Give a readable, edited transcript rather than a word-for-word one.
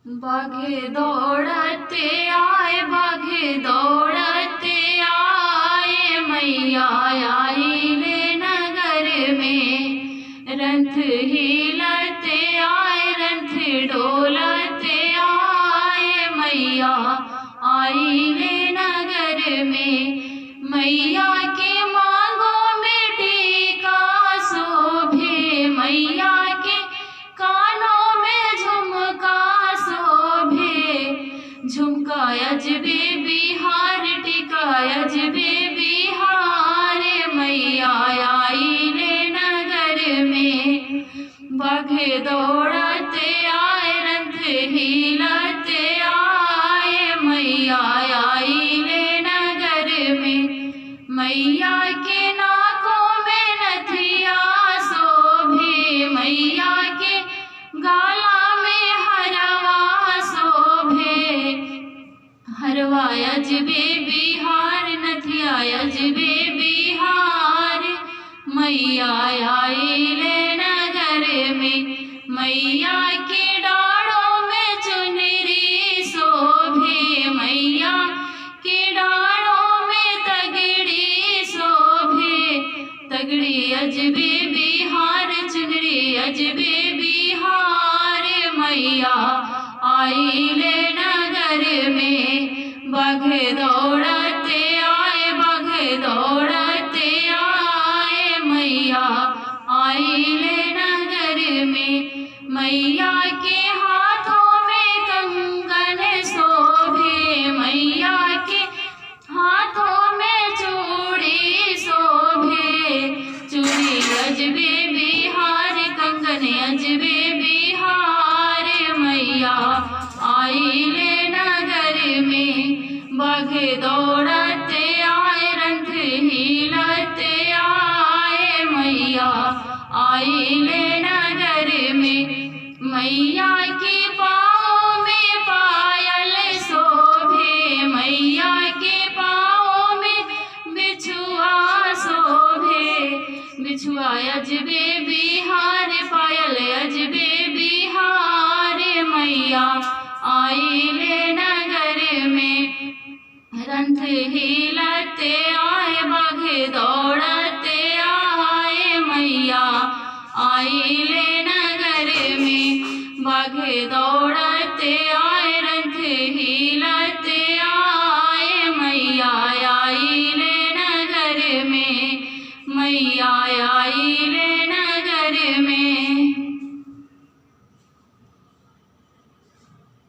बाघे दौड़ते आए, बाघे दौड़ते आए, मैया आई ले नगर में। रथ हिलते आए, रथ डोलते आए, मैया आई ले नगर में। मैया के मांगों में टीका शोभे, मैया के कानों में झुमका शोभे। झुमका अजबे बिहार, टीका अजबे बिहार, मैया आई ले नगर में। बाघे दौड़ते आए, रथ हिलते आए, मैया आई ले नगर में। मैया के नाकों में नथिया शोभे, मैया के गाला में हरवा शोभे। हरवा अजबे बिहार, नथिया अजबे बिहार, मैया आई ले नगर में। मैया के डाढ़ों में चुनरी शोभे, मैया के डाढ़ों में तगड़ी शोभे। तगड़ी अजबे बिहार, चुनरी अजबे बिहार, मैया आई ले नगर में। बाघे दौड़ते आए, बाघे दौड़ते आए, मैया आई ले नगर में। मैया के हाथों में कंगन शोभे, मैया के हाथों में चूड़ी शोभे। चूड़ी अजबे बिहार, कंगन अजबे बिहार, मैया आई ले नगर में। बाघे दौड़ते आए, रथ हिलते आए, मैया आई ले नगर में। मैया के पाँव में पायल शोभे, मैया के पाँव में बिछुआ शोभे। बिछुआ अजबे बिहार, पायल अजबे बिहार, मैया आई ले नगर में। रथ